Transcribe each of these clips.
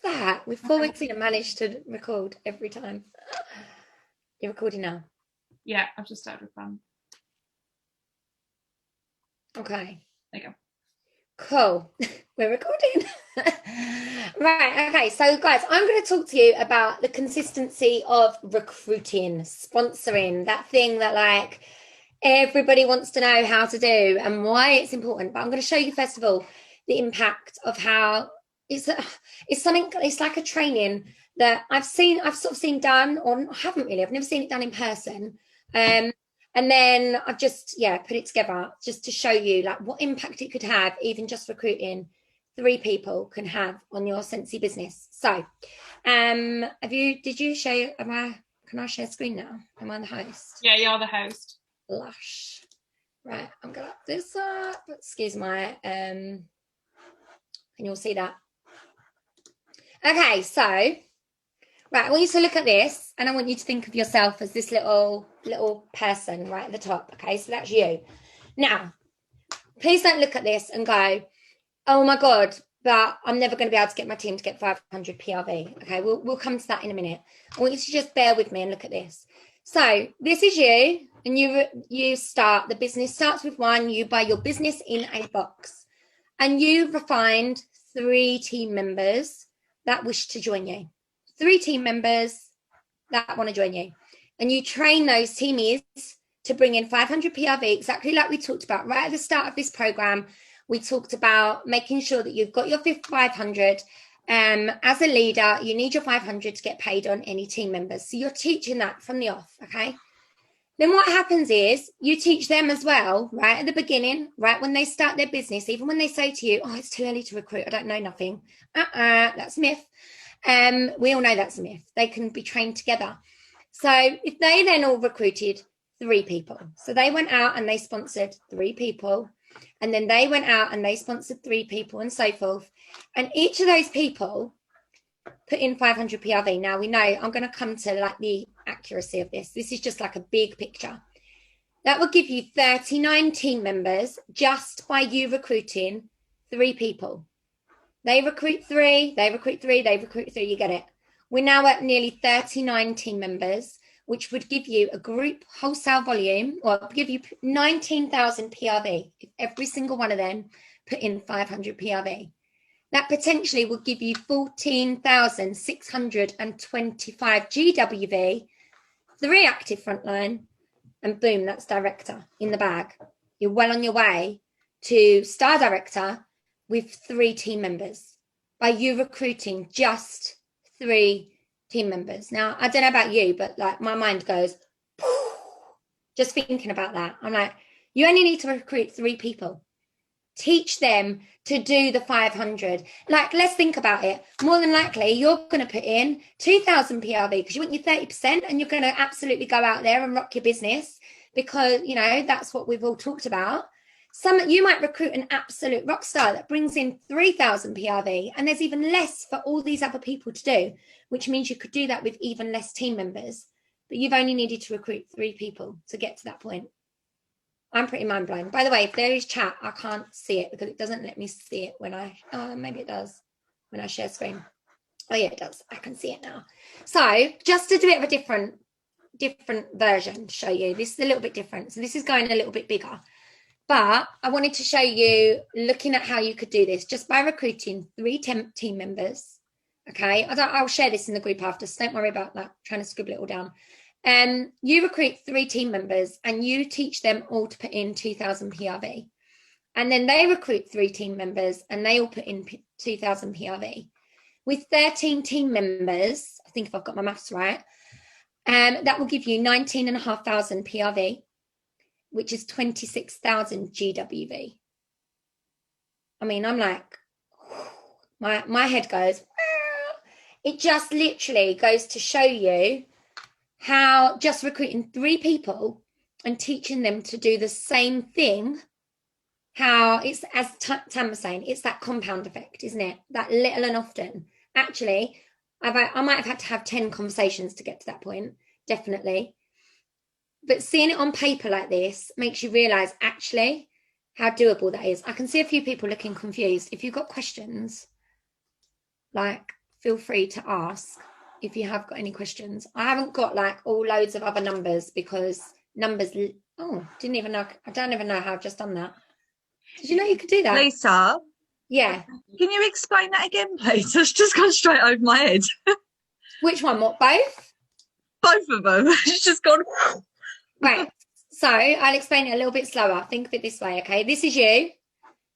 that. With 4 weeks in, I managed to record every time. You're recording now. Yeah, I've just started with fun. Okay. There you go. Cool. We're recording. Right. Okay. So, guys, I'm going to talk to you about the consistency of recruiting, sponsoring, that thing that like everybody wants to know how to do and why it's important. But I'm going to show you, first of all, the impact of how it's something, it's like a training that I've sort of seen done, or I haven't really, I've never seen it done in person. And then I've just, put it together just to show you like what impact it could have, even just recruiting 3 people can have on your Scentsy business. So, did you share, can I share screen now? Am I the host? Yeah, you're the host. Lush. Right, I'm gonna up this up. Excuse my, and you'll see that. Okay, so, right, I want you to look at this, and I want you to think of yourself as this little person right at the top. Okay, so that's you. Now, please don't look at this and go, oh my God, but I'm never going to be able to get my team to get 500 PRV. Okay, we'll come to that in a minute. I want you to just bear with me and look at this. So this is you, and you start, the business starts with 1, you buy your business in a box, and you find 3 team members that wish to join you. 3 team members that want to join you, and you train those teamies to bring in 500 PRV, exactly like we talked about right at the start of this program. We talked about making sure that you've got your 500. As a leader, you need your 500 to get paid on any team members. So you're teaching that from the off, okay? Then what happens is you teach them as well, right at the beginning, right when they start their business, even when they say to you, oh, it's too early to recruit, I don't know nothing. That's a myth. We all know that's a myth. They can be trained together. So if they then all recruited 3 people, so they went out and they sponsored 3 people, and then they went out and they sponsored 3 people and so forth, and each of those people put in 500 PRV. Now we know, I'm going to come to like the accuracy of this. This is just like a big picture. That will give you 39 team members just by you recruiting 3 people. They recruit 3, they recruit 3, they recruit 3, you get it. We're now at nearly 39 team members, which would give you a group wholesale volume, or give you 19,000 PRV if every single one of them put in 500 PRV. That potentially will give you 14,625 GWV, 3 active frontline, and boom, that's director in the bag. You're well on your way to star director with 3 team members by you recruiting just 3 team members. Now, I don't know about you, but like my mind goes, just thinking about that. I'm like, you only need to recruit 3 people. Teach them to do the 500. Like, let's think about it. More than likely, you're going to put in 2,000 PRV because you want your 30%, and you're going to absolutely go out there and rock your business because, you know, that's what we've all talked about. You might recruit an absolute rock star that brings in 3,000 PRV, and there's even less for all these other people to do, which means you could do that with even less team members, but you've only needed to recruit 3 people to get to that point. I'm pretty mind blown. By the way, if there is chat, I can't see it because it doesn't let me see it when maybe it does when I share screen. Oh yeah, it does. I can see it now. So just to do it of a different version to show you, this is a little bit different. So this is going a little bit bigger, but I wanted to show you looking at how you could do this just by recruiting 3 team members. Okay, I'll share this in the group after, so don't worry about that, trying to scribble it all down. You recruit 3 team members and you teach them all to put in 2,000 PRV, and then they recruit 3 team members and they all put in 2,000 PRV. With 13 team members, I think if I've got my maths right, that will give you 19,500 PRV, which is 26,000 GWV. I mean, I'm like, my head goes, it just literally goes to show you how just recruiting 3 people and teaching them to do the same thing, how it's, as Tam was saying, it's that compound effect, isn't it? That little and often. Actually, I might have had to have 10 conversations to get to that point, definitely. But seeing it on paper like this makes you realise actually how doable that is. I can see a few people looking confused. If you've got questions, like, feel free to ask if you have got any questions. I haven't got like all loads of other numbers because numbers. Oh, didn't even know. I don't even know how I've just done that. Did you know you could do that? Lisa, Yeah. can you explain that again, please? It's just gone straight over my head. Which one? What? Both? Both of them. It's just gone. Right. So I'll explain it a little bit slower. Think of it this way, okay? This is you,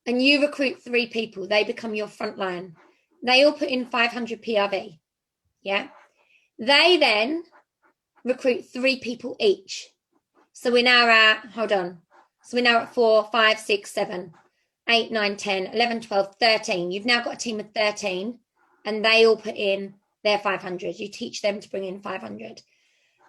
and you recruit 3 people. They become your front line. They all put in 500 PRV. Yeah. They then recruit 3 people each. So we're now at, hold on. So we're now at 4, 5, 6, 7, 8, 9, 10, 11, 12, 13. You've now got a team of 13, and they all put in their 500. You teach them to bring in 500.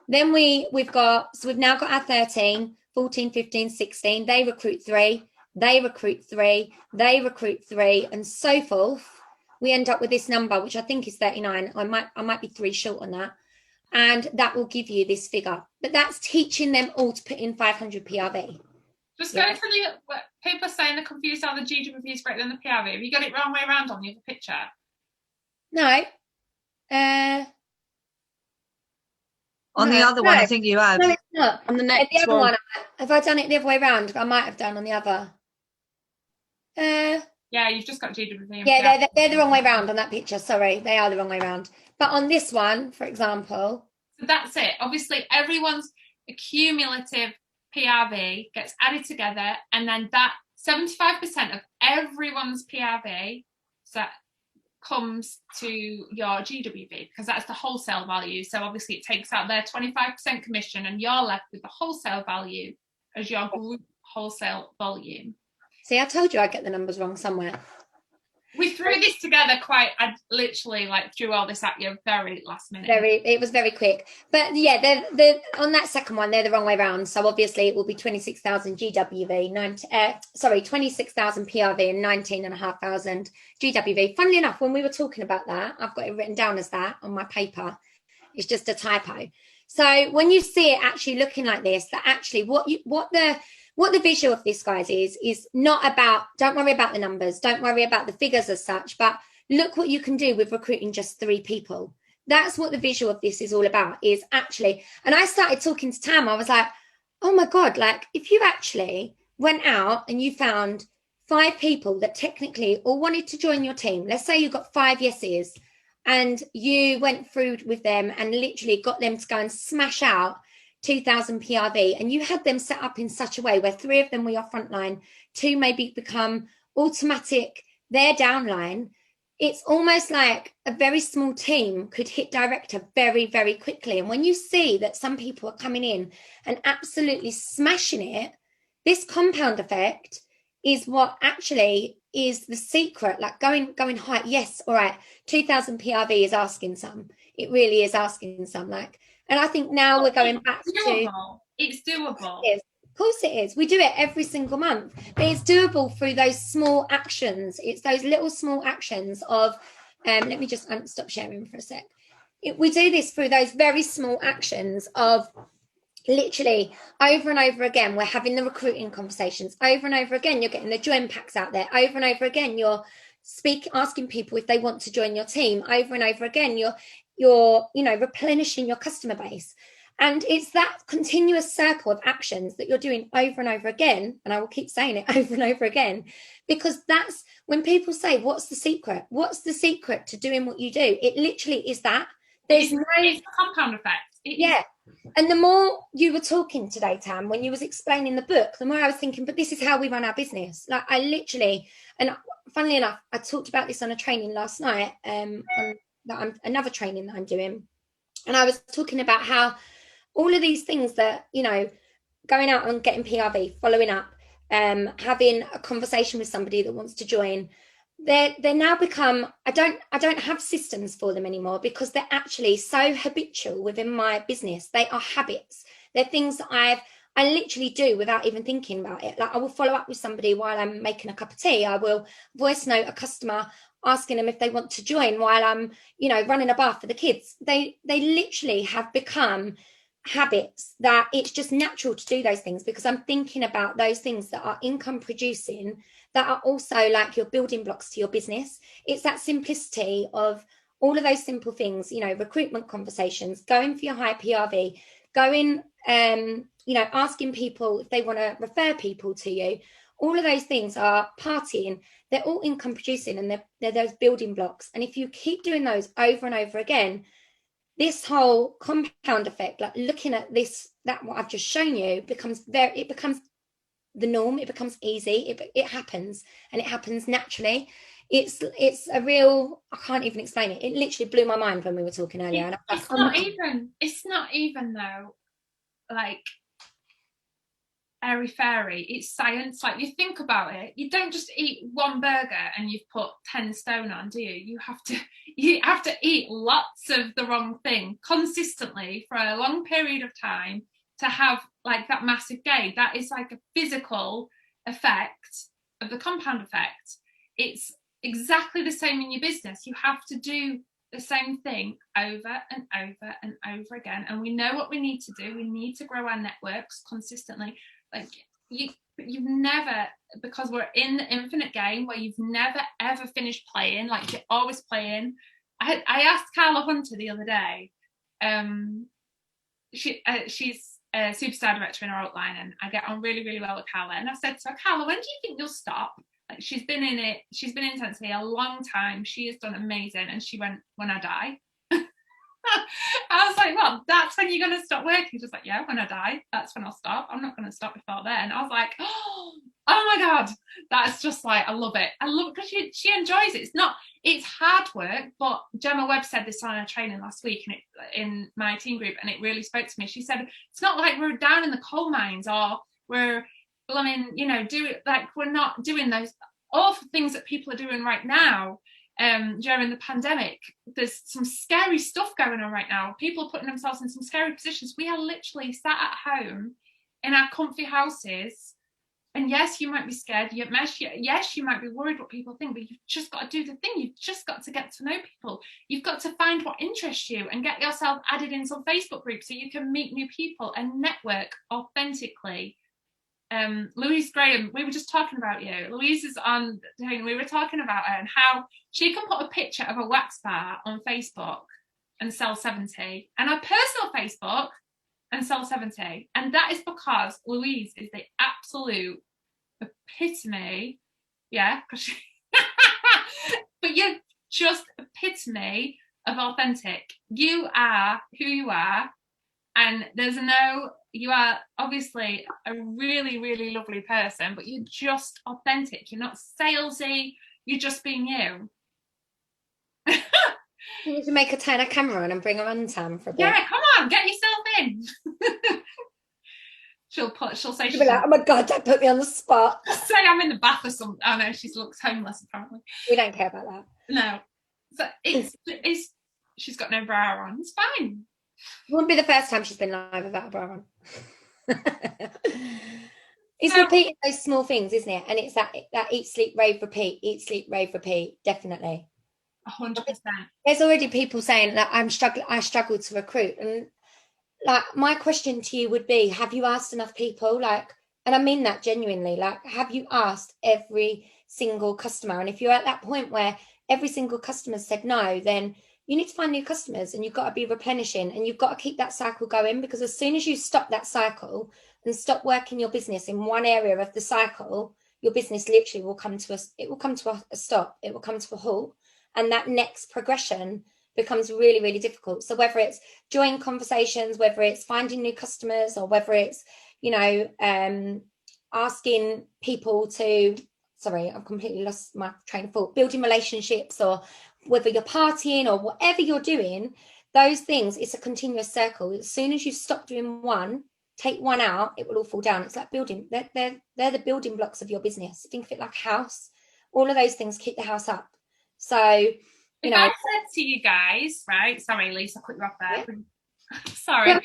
Then we've now got our 13, 14, 15, 16. They recruit 3, they recruit 3, they recruit 3, and so forth. We end up with this number, which I think is 39. I might be 3 short on that. And that will give you this figure. But that's teaching them all to put in 500 PRV. Just go through what people are saying, they're confused how the GWP is greater than the PRV. Have you got it wrong way around on the other picture? No. On the other one, I think you have. No, it's not. On the next the other one. one, have I done it the other way around? I might have done on the other. Yeah, you've just got GWP. And Yeah, they're the wrong way around on that picture. Sorry, they are the wrong way around. But on this one, for example. So that's it. Obviously, everyone's cumulative PRV gets added together, and then that 75% of everyone's PRV comes to your GWV, because that's the wholesale value. So obviously it takes out their 25% commission, and you're left with the wholesale value as your group wholesale volume. See, I told you I'd get the numbers wrong somewhere. We threw this together I literally threw all this at you very last minute. It was very quick. But yeah, they're on that second one, they're the wrong way around. So obviously it will be 26,000 GWV, 26,000 PRV and 19,500 GWV. Funnily enough, when we were talking about that, I've got it written down as that on my paper. It's just a typo. So when you see it actually looking like this, that actually what the visual of this, guys, is not about, don't worry about the numbers, don't worry about the figures as such, but look what you can do with recruiting just 3 people. That's what the visual of this is all about, is actually, and I started talking to Tam, I was like, oh my God, if you actually went out and you found 5 people that technically all wanted to join your team, let's say you got 5 yeses, and you went through with them and literally got them to go and smash out 2,000 PRV, and you had them set up in such a way where 3 of them were your frontline, 2 maybe become automatic, their downline. It's almost like a very small team could hit director very, very quickly. And when you see that some people are coming in and absolutely smashing it, this compound effect is what actually is the secret, going high. Yes, all right, 2,000 PRV is asking some. It really is asking some, and I think now we're going back to... It's doable. It is. Of course it is. We do it every single month. But it's doable through those small actions. It's those little small actions of... let me just stop sharing for a sec. We do this through those very small actions of literally over and over again. We're having the recruiting conversations. Over and over again, you're getting the join packs out there. Over and over again, you're asking people if they want to join your team. Over and over again, you're replenishing your customer base. And it's that continuous circle of actions that you're doing over and over again. And I will keep saying it over and over again, because that's when people say, what's the secret? What's the secret to doing what you do? It literally is that. It's a compound effect. And the more you were talking today, Tam, when you was explaining the book, the more I was thinking, but this is how we run our business. I literally, and funnily enough, I talked about this on a training last night, another training that I'm doing. And I was talking about how all of these things that, going out and getting PRV, following up, having a conversation with somebody that wants to join, they're now become, I don't have systems for them anymore, because they're actually so habitual within my business. They are habits. They're things that I literally do without even thinking about it. I will follow up with somebody while I'm making a cup of tea. I will voice note a customer asking them if they want to join while I'm, running a bath for the kids. They literally have become habits that it's just natural to do those things, because I'm thinking about those things that are income producing, that are also like your building blocks to your business. It's that simplicity of all of those simple things, you know, recruitment conversations, going for your high PRV, going, you know, asking people if they want to refer people to you. All of those things are partying. They're all income producing, and they're those building blocks. And if you keep doing those over and over again, this whole compound effect, like looking at this, that what I've just shown you, becomes the norm. It becomes easy. It happens, and it happens naturally. It's a real, I can't even explain it. It literally blew my mind when we were talking earlier. And It's not even though, like, airy fairy. It's science. Like, you think about it, you don't just eat one burger and you've put 10 stone on, do you? You have to eat lots of the wrong thing consistently for a long period of time to have like that massive gain. That is like a physical effect of the compound effect. It's exactly the same in your business. You have to do the same thing over and over and over again. And we know what we need to do. We need to grow our networks consistently. Like, you've never, because we're in the infinite game where you've never ever finished playing, like you're always playing. I asked Carla Hunter the other day, she's a superstar director in our outline, and I get on really, really well with Carla. And I said to her, Carla, when do you think you'll stop? Like, she's been in intensity a long time. She has done amazing. And she went, when I die. I was like, well, that's when you're going to stop working. Just like, yeah, when I die, that's when I'll stop. I'm not going to stop before then. I was like, oh my God, that's just like, I love it because she enjoys it. It's hard work, but Gemma Webb said this on a training last week, and in my team group, and it really spoke to me. She said, it's not like we're down in the coal mines, or we're blooming, you know, we're not doing those awful things that people are doing right now. During the pandemic, there's some scary stuff going on right now. People are putting themselves in some scary positions. We are literally sat at home in our comfy houses, and yes, you might be scared. Yes, you might be worried what people think, but you've just got to do the thing. You've just got to get to know people. You've got to find what interests you and get yourself added in some Facebook groups so you can meet new people and network authentically. Louise Graham, we were just talking about you. Louise is on, we were talking about her and how she can put a picture of a wax bar on Facebook and sell 70, and her personal Facebook and sell 70. And that is because Louise is the absolute epitome, yeah, because but you're just epitome of authentic. You are who you are, and you are obviously a really, really lovely person, but you're just authentic. You're not salesy. You're just being you. You need to turn a camera on and bring her on, Tam, for a bit. Yeah, come on, get yourself in. She'll say, she'll be like, oh my God, don't put me on the spot. Say I'm in the bath or something. Oh no, she looks homeless apparently. We don't care about that. No. So it's she's got no bra on. It's fine. It wouldn't be the first time she's been live without a bra on. It's repeating those small things, isn't it? And it's that eat, sleep, rave, repeat. Definitely. 100%. There's already people saying that I struggle to recruit, and like my question to you would be, have you asked enough people? Like, and I mean that genuinely, like, have you asked every single customer? And if you're at that point where every single customer said no, then you need to find new customers, and you've got to be replenishing, and you've got to keep that cycle going, because as soon as you stop that cycle and stop working your business in one area of the cycle, your business literally will come to a stop. It will come to a halt, and that next progression becomes really, really difficult. So whether it's joining conversations, whether it's finding new customers, or whether it's, you know, asking people to, sorry, I've completely lost my train of thought, building relationships, or whether you're partying or whatever you're doing, those things, it's a continuous circle. As soon as you stop doing one, take one out, it will all fall down. It's like building. They're the building blocks of your business. Think of it like a house. All of those things keep the house up. So, you know. I said to you guys, right? Sorry, Lisa, I put you off there. Yeah. Sorry. Yeah.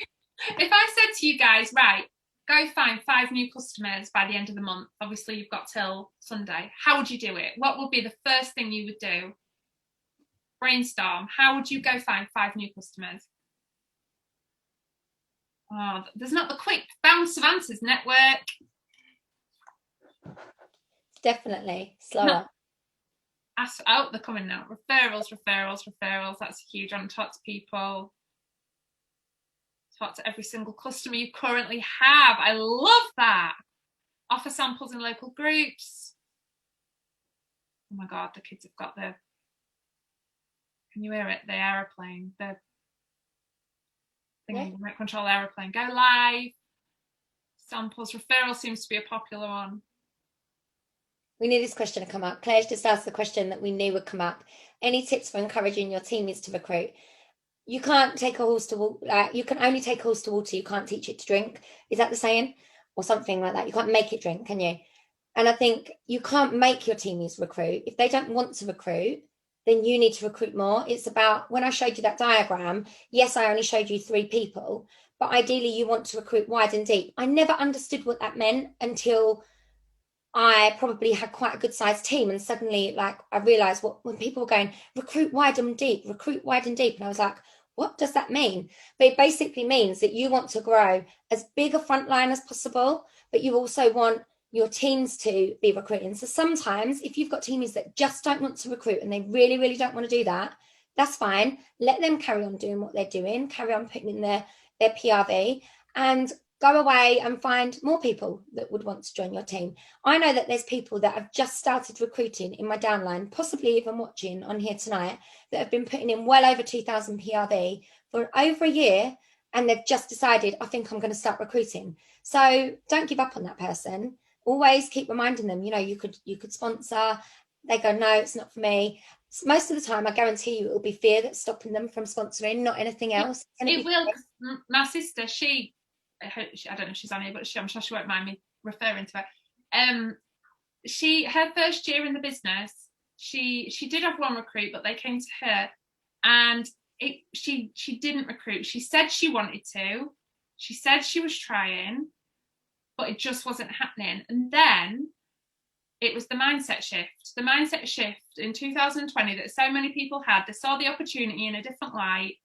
If I said to you guys, right, go find 5 new customers by the end of the month. Obviously, you've got till Sunday. How would you do it? What would be the first thing you would do? Brainstorm. How would you go find 5 new customers? Oh, there's not the quick bounce of answers. Network. Definitely slower. they're coming now. Referrals. That's huge. And talk to people. Talk to every single customer you currently have. I love that. Offer samples in local groups. Oh my God, the kids have got the, can you hear it? The aeroplane, the thingy, remote control aeroplane. Go live. Samples. Referral seems to be a popular one. We knew this question to come up. Claire's just asked the question that we knew would come up. Any tips for encouraging your teammates to recruit? You can't take a horse to water. You can only take a horse to water. You can't teach it to drink. Is that the saying? Or something like that. You can't make it drink, can you? And I think you can't make your teammates recruit. If they don't want to recruit, then you need to recruit more. It's about, when I showed you that diagram, yes, I only showed you 3 people, but ideally you want to recruit wide and deep. I never understood what that meant until I probably had quite a good sized team, and suddenly like I realized when people were going recruit wide and deep, and I was like, what does that mean? But it basically means that you want to grow as big a frontline as possible, but you also want your teams to be recruiting. So sometimes if you've got teams that just don't want to recruit and they really, really don't want to do that, that's fine. Let them carry on doing what they're doing, carry on putting in their PRV, and go away and find more people that would want to join your team. I know that there's people that have just started recruiting in my downline, possibly even watching on here tonight, that have been putting in well over 2,000 PRV for over a year, and they've just decided, I think I'm going to start recruiting. So don't give up on that person. Always keep reminding them, you could sponsor. They go, no, it's not for me. Most of the time, I guarantee you, it will be fear that's stopping them from sponsoring, not anything else. It will. My sister, I don't know if she's on here, but I'm sure she won't mind me referring to her. Her first year in the business, she did have one recruit, but they came to her, and she didn't recruit. She said she wanted to. She said she was trying, but it just wasn't happening. And then it was the mindset shift. The mindset shift in 2020 that so many people had. They saw the opportunity in a different light,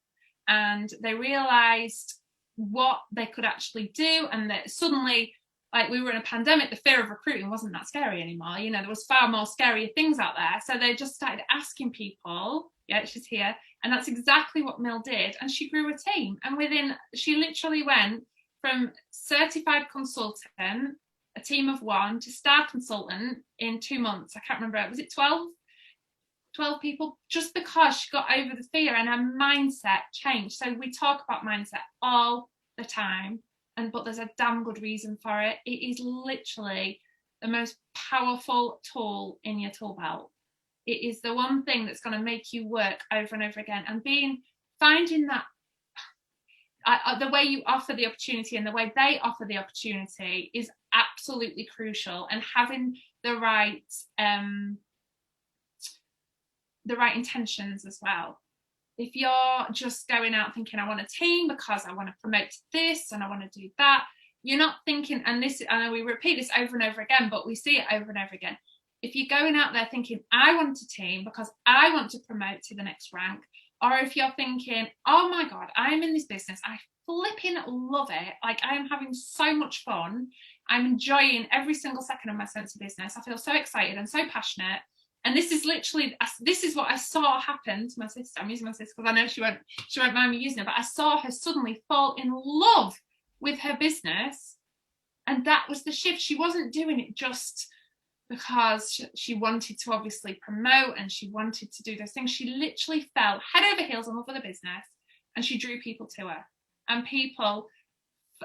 and they realised what they could actually do, and that suddenly, like, we were in a pandemic, the fear of recruiting wasn't that scary anymore. There was far more scarier things out there. So they just started asking people. Yeah, she's here. And that's exactly what Mill did. And she grew a team. And she literally went from certified consultant, a team of 1, to star consultant in 2 months. I can't remember. Was it 12 people? Just because she got over the fear and her mindset changed. So we talk about mindset all the time, but there's a damn good reason for it. It is literally the most powerful tool in your tool belt. It is the one thing that's going to make you work over and over again. And finding that the way you offer the opportunity and the way they offer the opportunity is absolutely crucial. And having the right intentions as well. If you're just going out thinking, I want a team because I want to promote this and I want to do that, you're not thinking, and I know we repeat this over and over again, but we see it over and over again. If you're going out there thinking, I want a team because I want to promote to the next rank, or if you're thinking, oh my God, I'm in this business, I flipping love it, like I'm having so much fun, I'm enjoying every single second of my sense of business, I feel so excited and so passionate. And this is what I saw happen to my sister. I'm using my sister because I know she won't mind me using it, but I saw her suddenly fall in love with her business. And that was the shift. She wasn't doing it just because she wanted to obviously promote and she wanted to do those things. She literally fell head over heels in love with the business, and she drew people to her. And people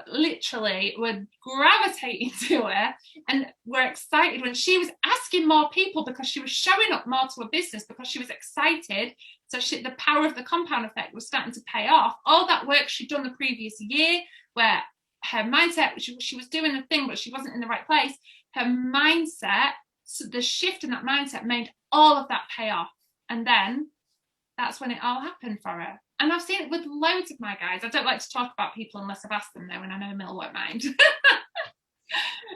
literally were gravitating to her and were excited when she was asking more people, because she was showing up more to her business, because she was excited. So the power of the compound effect was starting to pay off. All that work she'd done the previous year, where her mindset, she was doing the thing but she wasn't in the right place, her mindset, so the shift in that mindset made all of that pay off. And then that's when it all happened for her. And I've seen it with loads of my guys. I don't like to talk about people unless I've asked them though, and I know Mill won't mind.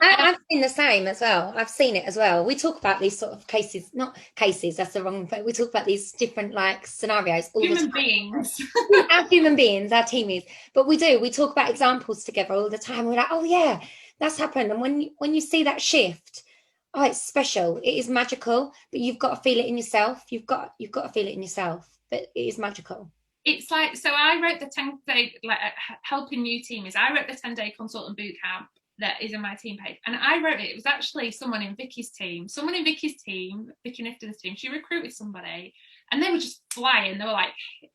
I've seen the same as well. I've seen it as well. We talk about these sort of cases, not cases, that's the wrong, but we talk about these different like scenarios all Human the time. beings. Our human beings, our teamies. But we talk about examples together all the time. We're like, oh yeah, that's happened. And when you see that shift, Oh, it's special. It is magical, but you've got to feel it in yourself. You've got to feel it in yourself. But it is magical. It's like, so I wrote the 10-day, like helping new teams. I wrote the 10-day consultant boot camp that is in my team page. And I wrote it. It was actually someone in Vicky's team, Vicky Nifton's team. She recruited somebody and they were just flying. They were like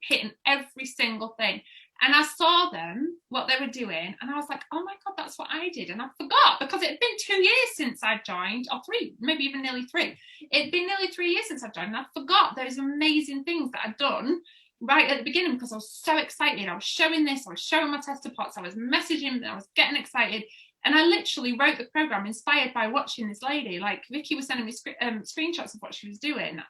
hitting every single thing. And I saw them, what they were doing, and I was like, oh my God, that's what I did. And I forgot, because it had been 2 years since I joined, or 3, maybe even nearly 3. It'd been nearly 3 years since I joined, and I forgot those amazing things that I'd done right at the beginning, because I was so excited. I was showing this, I was showing my tester pots, I was messaging, I was getting excited. And I literally wrote the program inspired by watching this lady. Like, Vicky was sending me screenshots of what she was doing.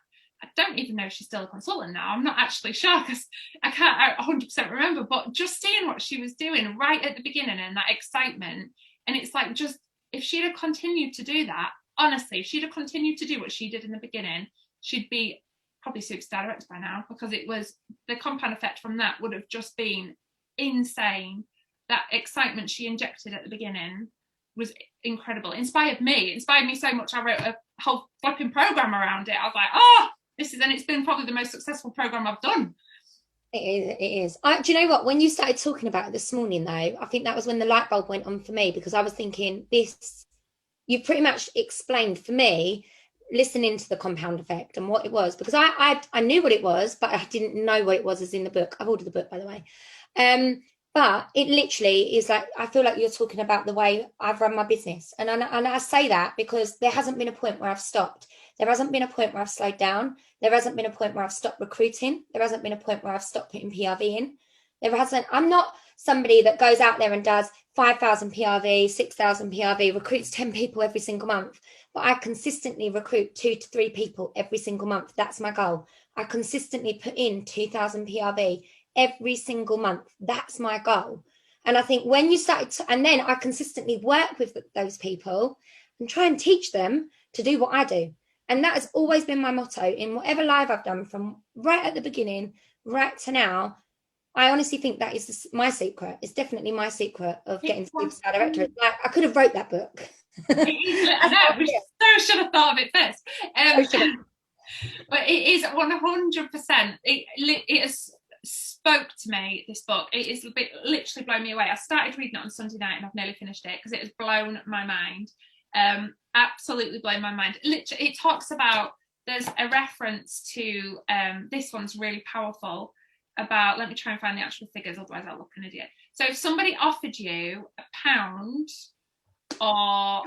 I don't even know if she's still a consultant now. I'm not actually sure, because I can't 100% remember, but just seeing what she was doing right at the beginning and that excitement. And it's like, just if she'd have continued to do that, honestly, if she'd have continued to do what she did in the beginning, she'd be probably superstar director by now, because it was the compound effect from that would have just been insane. That excitement she injected at the beginning was incredible. It inspired me so much. I wrote a whole flipping program around it. I was like, oh, and it's been probably the most successful program I've done. It is. Do you know what? When you started talking about it this morning, though, I think that was when the light bulb went on for me, because I was thinking, you pretty much explained for me, listening to the compound effect and what it was, because I knew what it was, but I didn't know what it was as in the book. I've ordered the book, by the way. But it literally is like, I feel like you're talking about the way I've run my business. And I say that because there hasn't been a point where I've stopped. There hasn't been a point where I've slowed down. There hasn't been a point where I've stopped recruiting. There hasn't been a point where I've stopped putting PRV in. I'm not somebody that goes out there and does 5,000 PRV, 6,000 PRV, recruits 10 people every single month. But I consistently recruit 2 to 3 people every single month. That's my goal. I consistently put in 2,000 PRV every single month. That's my goal. And I think when you and then I consistently work with those people and try and teach them to do what I do. And that has always been my motto in whatever live I've done, from right at the beginning right to now. I honestly think that is my secret. It's definitely my secret of getting to superstar director. Like, I could have wrote that book. I know, we so should have thought of it first. But it is 100%. It has spoke to me, this book. It is literally blown me away. I started reading it on Sunday night and I've nearly finished it, because it has blown my mind. Absolutely blown my mind. Literally, it talks about, there's a reference to this one's really powerful, about, let me try and find the actual figures, otherwise I'll look an idiot. So if somebody offered you £1 or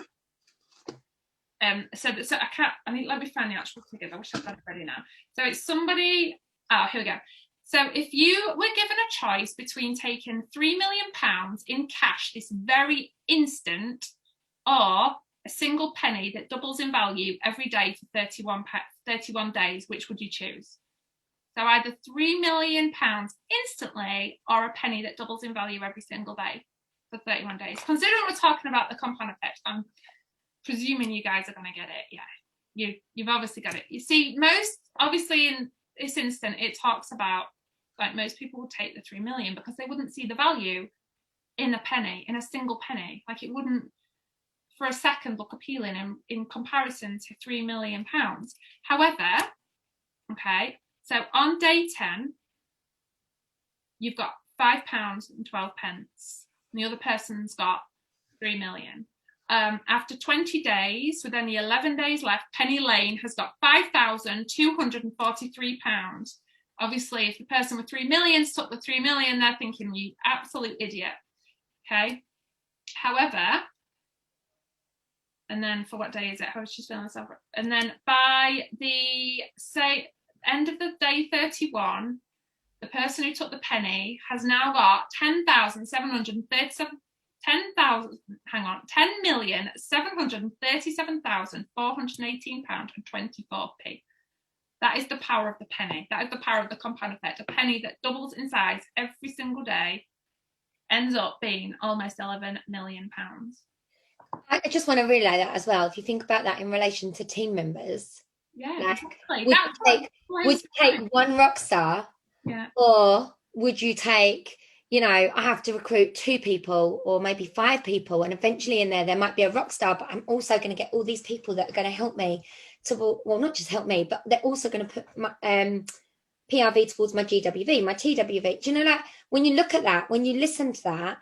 so I can't, let me find the actual figures. I wish I'd got it ready now. So it's somebody, here we go. So if you were given a choice between taking £3 million in cash this very instant, or a single penny that doubles in value every day for 31 days, which would you choose? So either £3 million instantly, or a penny that doubles in value every single day for 31 days. Considering we're talking about the compound effect, I'm presuming you guys are going to get it. Yeah, you've obviously got it. You see, obviously in this instant, it talks about, like, most people would take the 3 million because they wouldn't see the value in a single penny. Like, it wouldn't for a second look appealing in comparison to £3 million. However, okay, so on day 10, you've got £5.12, and the other person's got 3 million. After 20 days, with only 11 days left, Penny Lane has got £5,243. Obviously, if the person with 3 million took the 3 million, they're thinking, you absolute idiot. Okay. However, and then for what day is it? How is she feeling herself? And then by the end of the day 31, the person who took the penny has now got £10,737,418.24p. That is the power of the penny. That is the power of the compound effect. A penny that doubles in size every single day ends up being almost £11 million. I just want to relay that as well. If you think about that in relation to team members, yeah, like, exactly. would you take one rock star, yeah, or would you take, you know, I have to recruit 2 people or maybe 5 people, and eventually in there might be a rock star, but I'm also going to get all these people that are going to help me to, well, not just help me, but they're also going to put my PRV towards my GWV, my TWV. Do you know, like when you look at that, when you listen to that,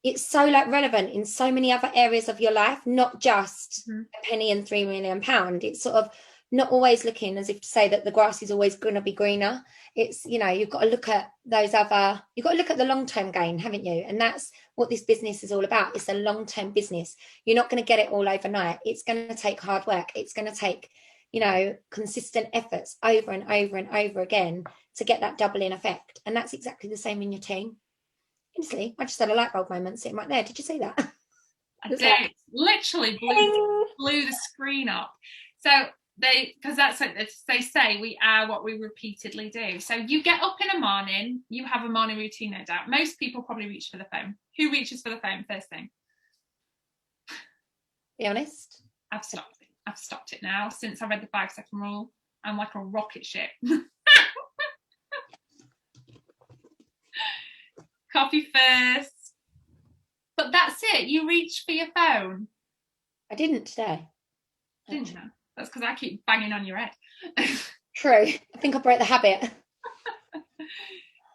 it's so like relevant in so many other areas of your life, not just a penny and £3 million. It's sort of not always looking as if to say that the grass is always going to be greener. It's, you know, you've got to look at those other, you've got to look at the long-term gain, haven't you? And that's what this business is all about. It's a long-term business. You're not going to get it all overnight. It's going to take hard work. It's going to take, you know, consistent efforts over and over and over again to get that doubling effect. And that's exactly the same in your team. Honestly, I just had a light bulb moment sitting right there. Did you see that? I did. Literally blew the screen up. So because that's what they say, we are what we repeatedly do. So you get up in the morning, you have a morning routine, no doubt. Most people probably reach for the phone. Who reaches for the phone first thing? Be honest. I've stopped it now since I read the 5-second rule. I'm like a rocket ship. Coffee first. But that's it. You reach for your phone. I didn't today. Didn't you? That's because I keep banging on your head. True. I think I broke the habit.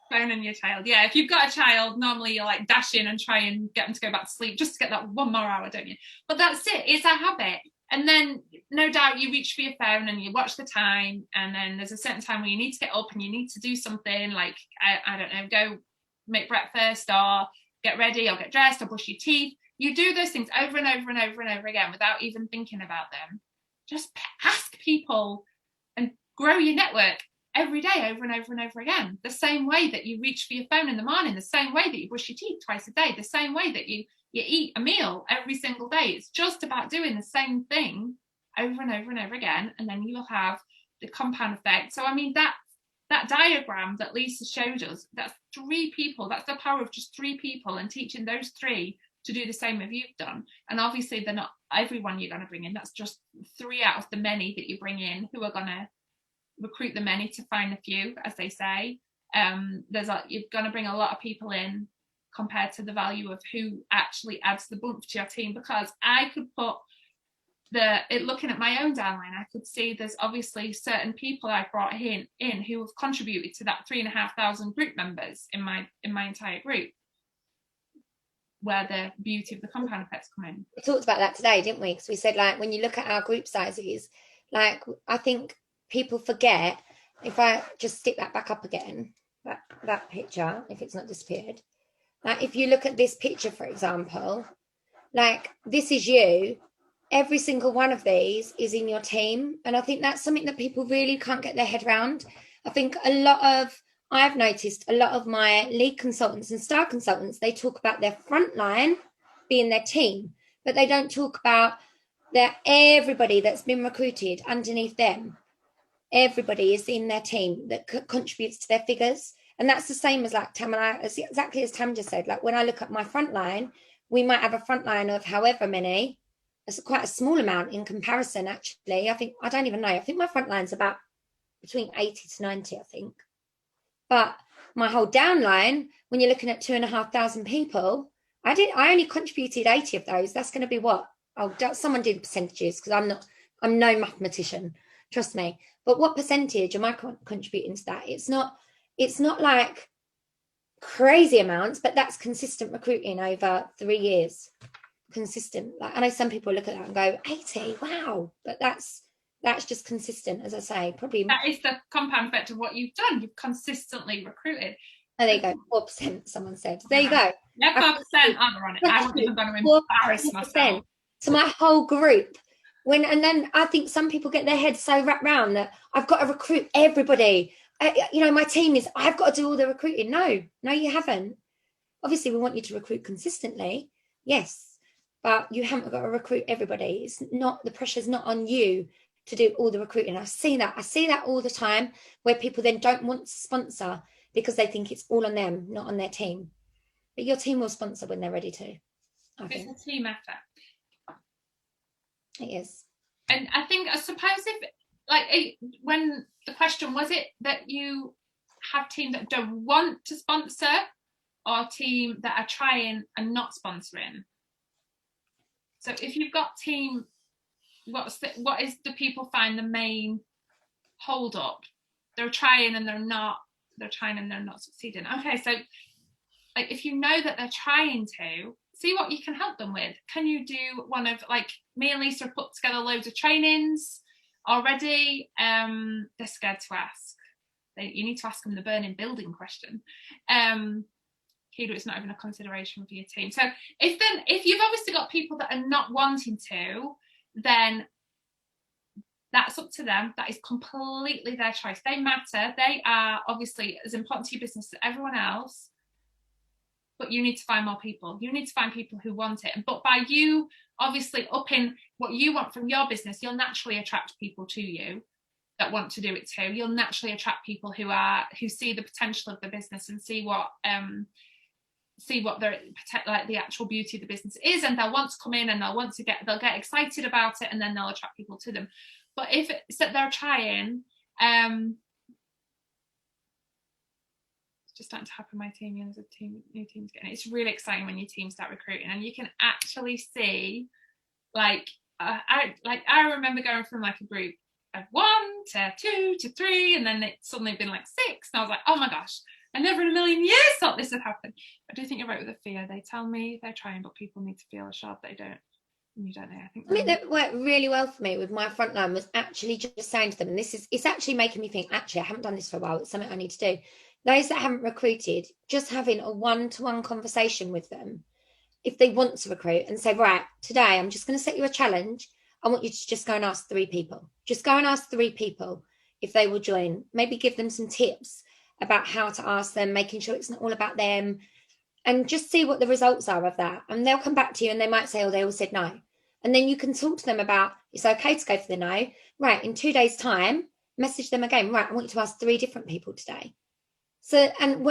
Phone on your child. Yeah, if you've got a child, normally you like dash in and try and get them to go back to sleep just to get that 1 more hour, don't you? But that's it. It's a habit. And then no doubt you reach for your phone and you watch the time, and then there's a certain time where you need to get up and you need to do something like, I don't know, go make breakfast or get ready or get dressed or brush your teeth. You do those things over and over and over and over again without even thinking about them. Just ask people and grow your network every day over and over and over again. The same way that you reach for your phone in the morning, the same way that you brush your teeth twice a day, the same way that you eat a meal every single day. It's just about doing the same thing over and over and over again, and then you'll have the compound effect. So I mean, that diagram that Lisa showed us, that's 3 people. That's the power of just 3 people, and teaching those 3 to do the same as you've done. And obviously they're not everyone you're going to bring in. That's just 3 out of the many that you bring in, who are going to recruit the many to find the few, as they say. You're going to bring a lot of people in compared to the value of who actually adds the bump to your team. Because I could put looking at my own downline, I could see there's obviously certain people I brought in who have contributed to that 3,500 group members in my entire group, where the beauty of the compound effects come in. We talked about that today, didn't we? Because we said, like, when you look at our group sizes, like, I think people forget, if I just stick that back up again, that picture, if it's not disappeared, like, if you look at this picture, for example, like, this is you. Every single one of these is in your team. And I think that's something that people really can't get their head around. I think I've noticed a lot of my lead consultants and star consultants, they talk about their front line being their team, but they don't talk about everybody that's been recruited underneath them. Everybody is in their team that contributes to their figures. And that's the same as like Tam and I, exactly as Tam just said. Like, when I look at my front line, we might have a front line of however many. It's quite a small amount in comparison, actually. I don't even know. I think my front line's about between 80 to 90, I think. But my whole downline, when you're looking at 2,500 people, I only contributed 80 of those. That's going to be what? Oh, someone did percentages, because I'm no mathematician, trust me. But what percentage am I contributing to that? It's not like crazy amounts, but that's consistent recruiting over 3 years. Consistent. Like, I know some people look at that and go, 80, wow, but that's just consistent, as I say. Probably that is the compound effect of what you've done. You've consistently recruited. Oh, there you go. 4%, someone said. There you go. Yeah, 4%. I'm on it. I wasn't even going to embarrass myself. To my whole group. And then I think some people get their heads so wrapped around that I've got to recruit everybody. My team is, I've got to do all the recruiting. No, you haven't. Obviously, we want you to recruit consistently. Yes. But you haven't got to recruit everybody. It's not, the pressure's not on you to do all the recruiting. I see that all the time, where people then don't want to sponsor because they think it's all on them, not on their team. But your team will sponsor when they're ready to. It's a team effort. It is. And I suppose when the question was it that you have teams that don't want to sponsor, or team that are trying and not sponsoring? So if you've got team, what is the people find the main hold up? They're trying and they're not succeeding. Okay, so like if you know that they're trying to, see what you can help them with. Can you do one of, like, me and Lisa have put together loads of trainings already. They're scared to ask. You need to ask them the burning building question. Kido, it's not even a consideration for your team. So if you've obviously got people that are not wanting to, then that's up to them. That is completely their choice. They matter. They are obviously as important to your business as everyone else. But you need to find more people. You need to find people who want it. But by you obviously upping what you want from your business, you'll naturally attract people to you that want to do it too. You'll naturally attract people who see the potential of the business and see what their, like, the actual beauty of the business is, and they'll want to come in and they'll get excited about it, and then they'll attract people to them. But if it's that they're trying, it's just starting to happen. My team, there's a team, new teams getting it. It's really exciting when your team start recruiting, and you can actually see, like, I remember going from like a group of 1 to 2 to 3, and then it's suddenly been like 6, and I was like, oh my gosh, I never in a million years thought this would happen. I do think you're right with the fear. They tell me they're trying, but people need to feel assured they don't. You don't know. I think that worked really well for me with my frontline was actually just saying to them, and it's actually making me think, actually, I haven't done this for a while. It's something I need to do. Those that haven't recruited, just having a one-to-one conversation with them, if they want to recruit, and say, right, today I'm just going to set you a challenge. I want you to just go and ask 3 people. Just go and ask 3 people if they will join. Maybe give them some tips about how to ask them, making sure it's not all about them, and just see what the results are of that. And they'll come back to you and they might say, oh, they all said no. And then you can talk to them about, it's okay to go for the no. Right, in 2 days' time, message them again. Right, I want you to ask 3 different people today. So, and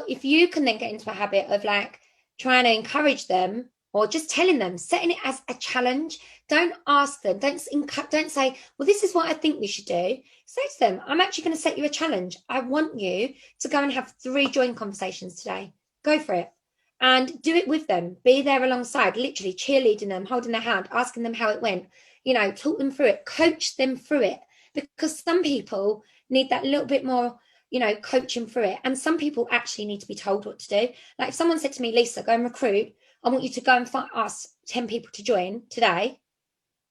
if you can then get into a habit of like trying to encourage them, or just telling them, setting it as a challenge. Don't ask them, don't say, well, this is what I think we should do. Say to them, I'm actually going to set you a challenge. I want you to go and have 3 joint conversations today. Go for it. And do it with them. Be there alongside, literally cheerleading them, holding their hand, asking them how it went. Talk them through it, coach them through it. Because some people need that little bit more, coaching through it. And some people actually need to be told what to do. Like if someone said to me, Lisa, go and recruit. I want you to go and ask 10 people to join today.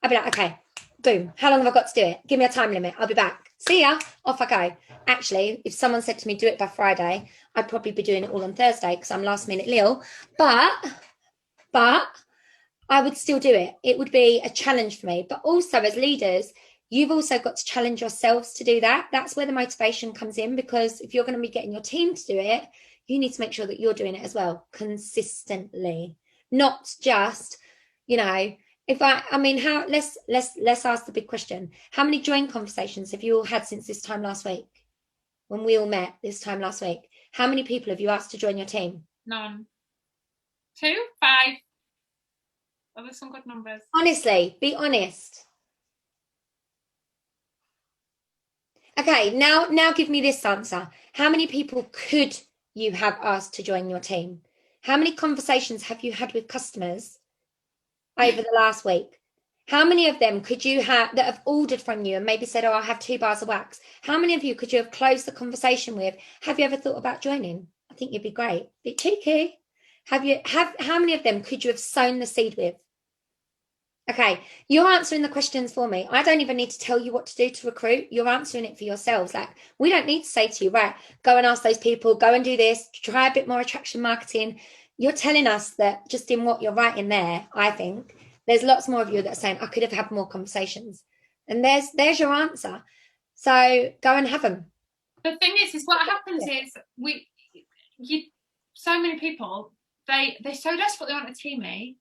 I'd be like, okay, boom. How long have I got to do it? Give me a time limit. I'll be back. See ya. Off I go. Actually, if someone said to me, do it by Friday, I'd probably be doing it all on Thursday because I'm last minute Lil. But I would still do it. It would be a challenge for me. But also as leaders, you've also got to challenge yourselves to do that. That's where the motivation comes in, because if you're going to be getting your team to do it, you need to make sure that you're doing it as well, consistently. Not just, let's ask the big question. How many joint conversations have you all had since this time last week? When we all met this time last week, how many people have you asked to join your team? None. 2, 5. Oh, there's some good numbers. Honestly, be honest. Okay, now give me this answer. How many people could you have asked to join your team? How many conversations have you had with customers over the last week? How many of them could you have that have ordered from you and maybe said, oh, I'll have 2 bars of wax? How many of you could you have closed the conversation with? Have you ever thought about joining? I think you'd be great. Bit cheeky. How many of them could you have sown the seed with? Okay, you're answering the questions for me. I don't even need to tell you what to do to recruit. You're answering it for yourselves. Like, we don't need to say to you, right, go and ask those people, go and do this, try a bit more attraction marketing. You're telling us that just in what you're writing there, I think, there's lots more of you that are saying, I could have had more conversations. And there's your answer. So go and have them. The thing is what happens is so many people, they so desperately want a teammate.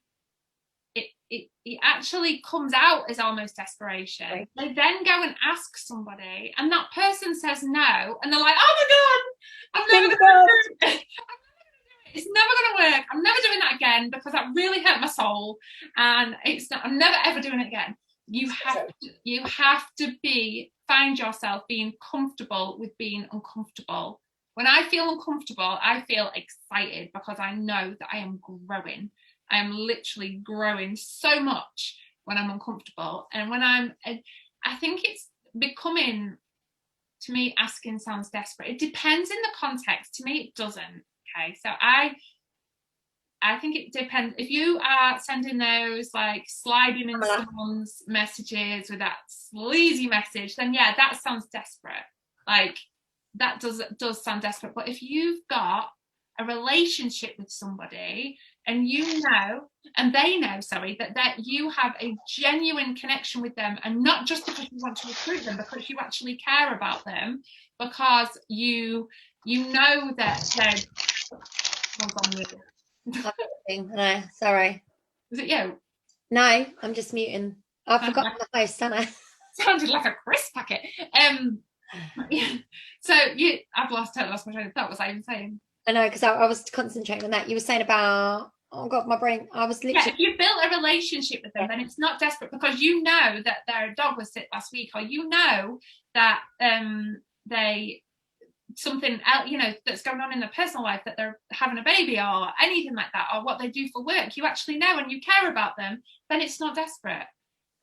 It actually comes out as almost desperation. Right. They then go and ask somebody, and that person says no, and they're like, "Oh my god, I'm never going to do it. It's never going to work. I'm never doing that again because that really hurt my soul, and I'm never ever doing it again." You have to find yourself being comfortable with being uncomfortable, When I feel uncomfortable, I feel excited because I know that I am growing. I am literally growing so much when I'm uncomfortable. And when I think it's becoming, to me, asking sounds desperate. It depends in the context. To me, it doesn't. Okay. So I think it depends. If you are sending those like sliding in someone's messages with that sleazy message, then yeah, that sounds desperate. Like that does sound desperate. But if you've got a relationship with somebody and you know, and they know, sorry, that you have a genuine connection with them, and not just because you want to recruit them, because you actually care about them, because you know that they're. Hold on, mute. No, sorry. Was it you? No, I'm just muting. I forgot the host, don't I? Sounded like a crisp packet. Yeah. So I've totally lost my train of thought. What was I even saying? I know, because I was concentrating on that. You were saying about, oh God, my brain. I was literally. Yeah, if you built a relationship with them, then it's not desperate, because you know that their dog was sick last week, or you know that they something else, you know, that's going on in their personal life, that they're having a baby or anything like that, or what they do for work. You actually know and you care about them. Then it's not desperate.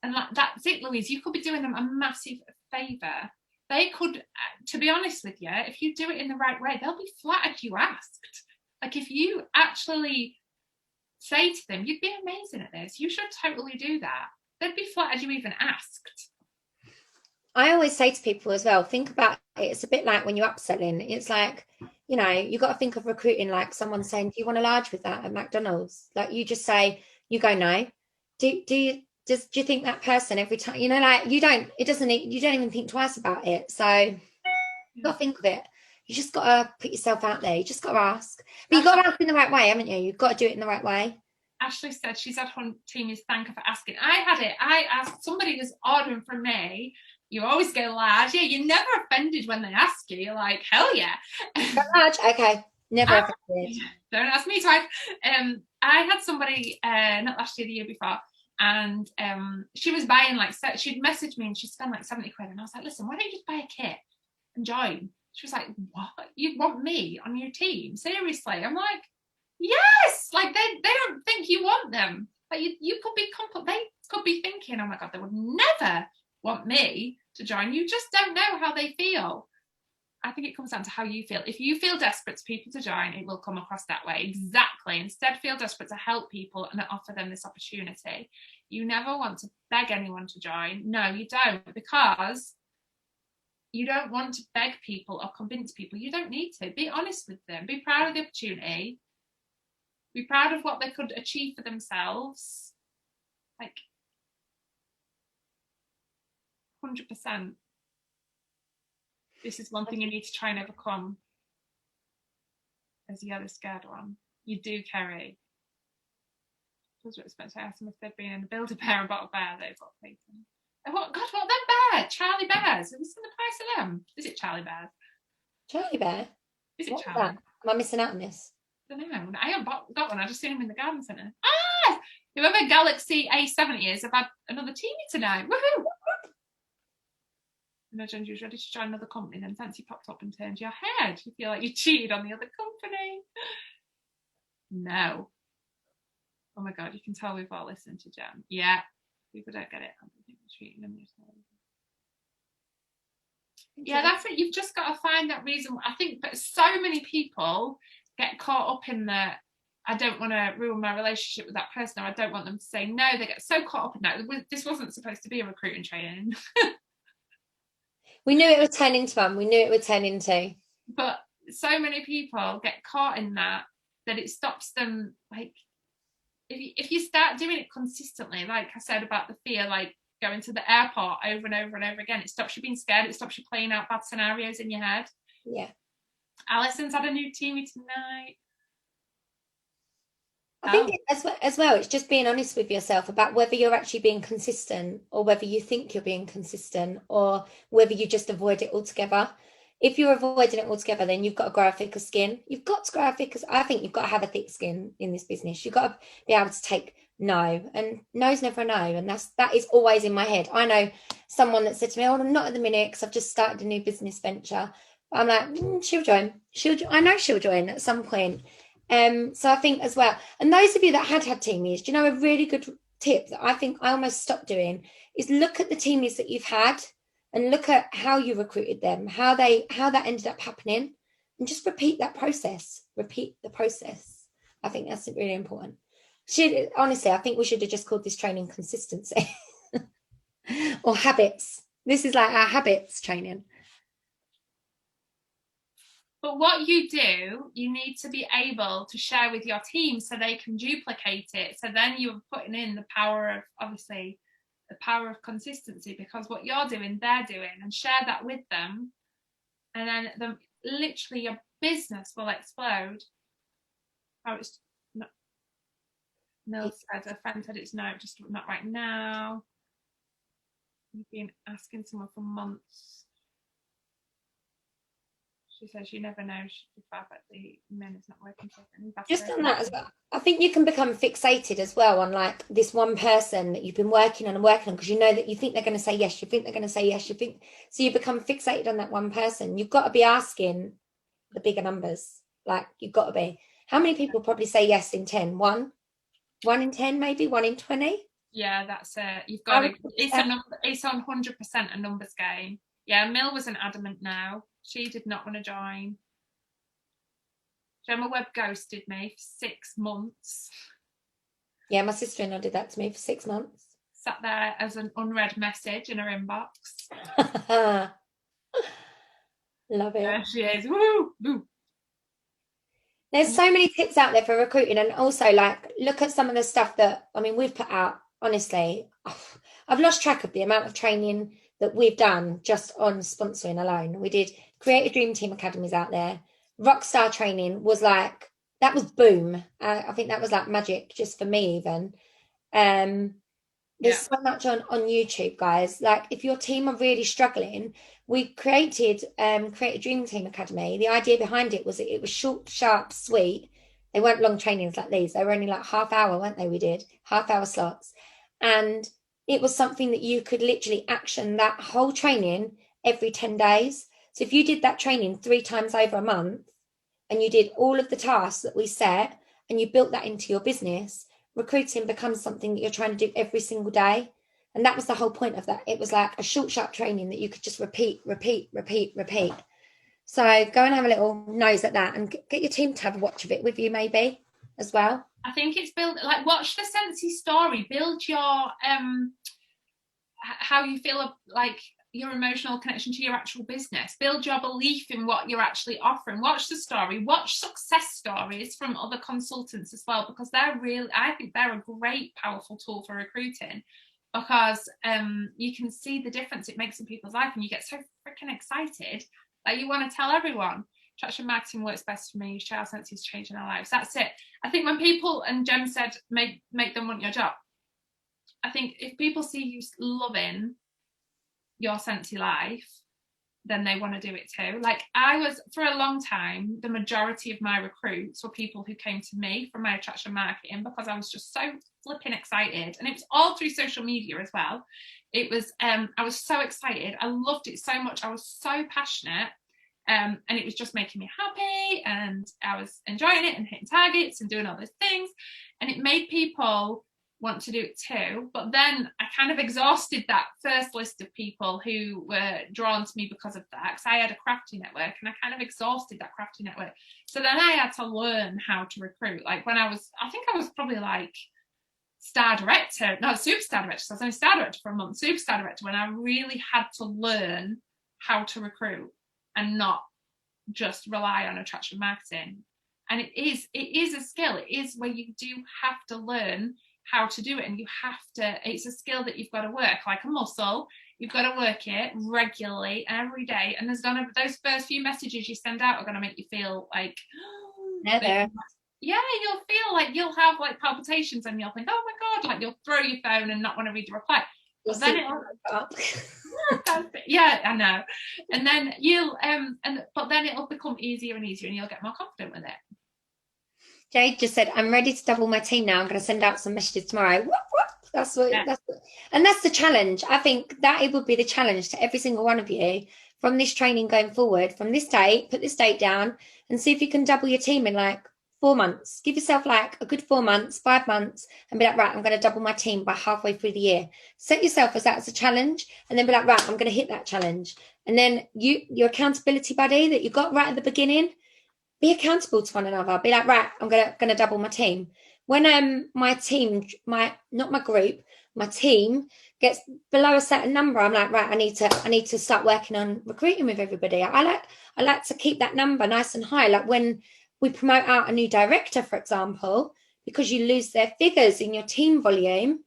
And that's it, Louise. You could be doing them a massive favour. They could, to be honest with you, if you do it in the right way, they'll be flattered you asked. Like if you actually say to them, you'd be amazing at this, you should totally do that, they'd be flattered you even asked. I always say to people as well, think about it. It's a bit like when you're upselling. It's like, you know, you've got to think of recruiting like someone saying, do you want a large with that at McDonald's? Like you just say, you go, no. Do you think that person every time, you know, like you don't even think twice about it. So you've got to think of it. You just got to put yourself out there. You just got to ask. But you've got to ask in the right way, haven't you? You've got to do it in the right way. Ashley said she's had her team is thank her for asking. I had it. I asked, somebody was ordering from me. You always go large. Yeah, you're never offended when they ask you. You're like, hell yeah. Large, okay. Never offended. Don't ask me twice. I had somebody, not last year, the year before, and she was buying like, she'd messaged me and she'd spent like 70 quid. And I was like, listen, why don't you just buy a kit and join? She was like, what? You want me on your team? Seriously? I'm like, yes. Like they don't think you want them. Like you could be, they could be thinking, oh my God, they would never want me to join. You just don't know how they feel. I think it comes down to how you feel. If you feel desperate to people to join, it will come across that way. Exactly. Instead, feel desperate to help people and offer them this opportunity. You never want to beg anyone to join. No, you don't, because you don't want to beg people or convince people. You don't need to. Be honest with them. Be proud of the opportunity. Be proud of what they could achieve for themselves. Like 100%. This is one thing you need to try and overcome. As the other scared one. You do, Kerry. I was expecting to ask them if they've been in a Build-A-Bear and Bought-A-Bear. They've got faith in. What? God, what? Them bear? Charlie Bears. Have you seen the price of them? Is it Charlie Bears? Charlie Bear? Is it What's Charlie? that? Am I missing out on this? I don't know. I haven't got one. I just seen them in the garden centre. Ah! Whoever Galaxy A70 is, I've had another teamie tonight. Woohoo! Imagine you was ready to join another company, then fancy popped up and turned your head. You feel like you cheated on the other company. No. Oh my God, you can tell we've all listened to Jen. Yeah, people don't get it. I don't think we're treating them yourself. Yeah, that's it. You've just got to find that reason. I think that so many people get caught up in the, I don't want to ruin my relationship with that person, or I don't want them to say no. They get so caught up in that. This wasn't supposed to be a recruiting training. We knew it would turn into one. We knew it would turn into. But so many people get caught in that it stops them. Like, if you start doing it consistently, like I said about the fear, like going to the airport over and over and over again, it stops you being scared. It stops you playing out bad scenarios in your head. Yeah. Alison's had a new teamie tonight. I think as well, it's just being honest with yourself about whether you're actually being consistent, or whether you think you're being consistent, or whether you just avoid it altogether. If you're avoiding it altogether, then you've got to grow a thicker skin. You've got to grow a thicker. I think you've got to have a thick skin in this business. You've got to be able to take no, and no's never a no, and that is always in my head. I know someone that said to me, "Oh, I'm not at the minute because I've just started a new business venture." I'm like, she'll join. I know she'll join at some point. So I think as well, and those of you that had teamies, do you know a really good tip that I think I almost stopped doing is look at the teamies that you've had and look at how you recruited them, how that ended up happening, and just repeat that process. Repeat the process. I think that's really important. Honestly, I think we should have just called this training consistency or habits. This is like our habits training. But what you do, you need to be able to share with your team so they can duplicate it. So then you're putting in the power of, obviously, the power of consistency, because what you're doing, they're doing, and share that with them. And then literally your business will explode. Oh, it's not. No, said, a friend said it's no, just not right now. You've been asking someone for months. She says you never know. She's bad, but the men is not working. Just on that as well, I think you can become fixated as well on like this one person that you've been working on because you know that you think they're going to say yes, you think they're going to say yes, so you become fixated on that one person. You've got to be asking the bigger numbers. Like you've got to be. How many people probably say yes in 10? One in 10, maybe 1 in 20. Yeah, that's it. You've got to. It's on 100% a numbers game. Yeah, Mill wasn't adamant now. She did not want to join. Gemma Webb ghosted me for 6 months. Yeah, my sister-in-law did that to me for 6 months. Sat there as an unread message in her inbox. Love it. There she is. Woo! Woo! There's so many tips out there for recruiting, and also like look at some of the stuff that we've put out. Honestly, I've lost track of the amount of training that we've done just on sponsoring alone. We did Create a Dream Team Academies out there. Rockstar training was like, that was boom. I think that was like magic just for me even. There's so much on YouTube, guys. Like if your team are really struggling, we created Create a Dream Team Academy. The idea behind it was it was short, sharp, sweet. They weren't long trainings like these. They were only like half hour, weren't they? We did half-hour slots. And it was something that you could literally action that whole training every 10 days. So if you did that training 3 times over a month and you did all of the tasks that we set and you built that into your business, recruiting becomes something that you're trying to do every single day. And that was the whole point of that. It was like a short, sharp training that you could just repeat. So go and have a little nose at that and get your team to have a watch of it with you maybe as well. I think it's watch the Sensi story, build your how you feel like your emotional connection to your actual business, build your belief in what you're actually offering, watch the story, watch success stories from other consultants as well, because I think they're a great powerful tool for recruiting, because you can see the difference it makes in people's life and you get so freaking excited that you want to tell everyone. Traction marketing works best for me. Share Sensi is changing our lives. That's it. I think when people, and Jem said, make them want your job. I think if people see you loving your Sensi life, then they want to do it too. Like I was, for a long time, the majority of my recruits were people who came to me from my attraction marketing because I was just so flipping excited. And it was all through social media as well. It was, I was so excited. I loved it so much. I was so passionate. And it was just making me happy and I was enjoying it and hitting targets and doing all those things. And it made people want to do it too. But then I kind of exhausted that first list of people who were drawn to me because of that. Because I had a crafty network and I kind of exhausted that crafty network. So then I had to learn how to recruit. Like when I think I was probably like star director, not superstar director. So I was only star director for a month, superstar director, when I really had to learn how to recruit and not just rely on attraction marketing. And it is a skill. It is where you do have to learn how to do it, and it's a skill that you've got to work like a muscle. You've got to work it regularly every day, and those first few messages you send out are going to make you feel like Never. Yeah, you'll feel like you'll have like palpitations and you'll think, oh my god, like you'll throw your phone and not want to read the reply. But then yeah, I know. And then but then it'll become easier and easier and you'll get more confident with it. Jade just said, I'm ready to double my team now. I'm going to send out some messages tomorrow. That's the challenge. I think that it would be the challenge to every single one of you from this training going forward, from this date, put this date down and see if you can double your team in like 4 months. Give yourself like a good 4 months, 5 months, and be like, right, I'm going to double my team by halfway through the year. Set yourself as that as a challenge, and then be like, right, I'm going to hit that challenge. And then your accountability buddy that you got right at the beginning, be accountable to one another. Be like, right, I'm gonna double my team. When my team, not my group, my team gets below a certain number, I'm like, right, I need to start working on recruiting with everybody. I like to keep that number nice and high. Like when we promote out a new director, for example, because you lose their figures in your team volume,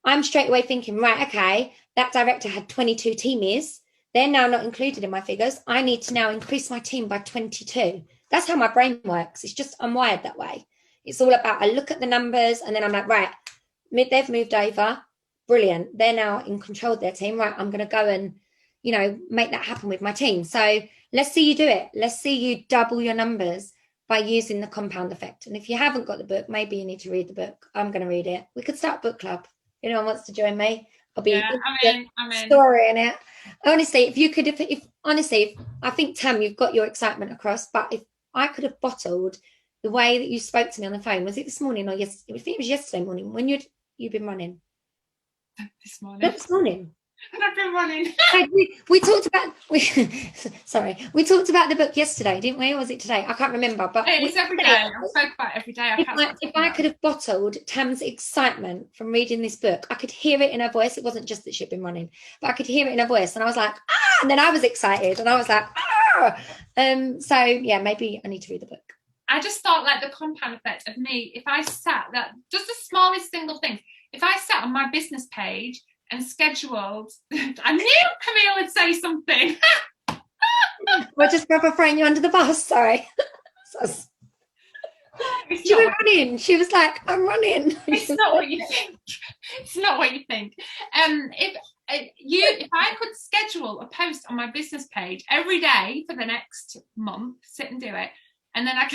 I'm straight away thinking, right, okay, that director had 22 teamies. They're now not included in my figures. I need to now increase my team by 22. That's how my brain works. It's just, I'm wired that way. It's all about, I look at the numbers and then I'm like, right, they've moved over. Brilliant. They're now in control of their team. Right, I'm going to go and, make that happen with my team. So let's see you do it. Let's see you double your numbers by using the compound effect. And if you haven't got the book, maybe you need to read the book. I'm going to read it. We could start a book club. If anyone wants to join me, I'll be I'm in. story in it. Honestly, if I think, Tam, you've got your excitement across, but if I could have bottled the way that you spoke to me on the phone, was it this morning or yesterday? I think it was yesterday morning when you've been running. This morning. Not this morning. I've been running. we talked about we talked about the book yesterday, didn't we? Or was it today? I can't remember. But it's every day. I spoke about it every day. If I could have bottled Tam's excitement from reading this book, I could hear it in her voice. It wasn't just that she'd been running, but I could hear it in her voice, and I was like, ah! And then I was excited, and I was like, ah! So yeah, maybe I need to read the book. I just thought like the compound effect of me. If I sat that just the smallest single thing. If I sat on my business page and scheduled, I knew Camille would say something. We're just proper throwing you under the bus. Sorry. She was running. She was like, I'm running. It's not what you think. It's not what you think. If I could schedule a post on my business page every day for the next month, sit and do it, and then I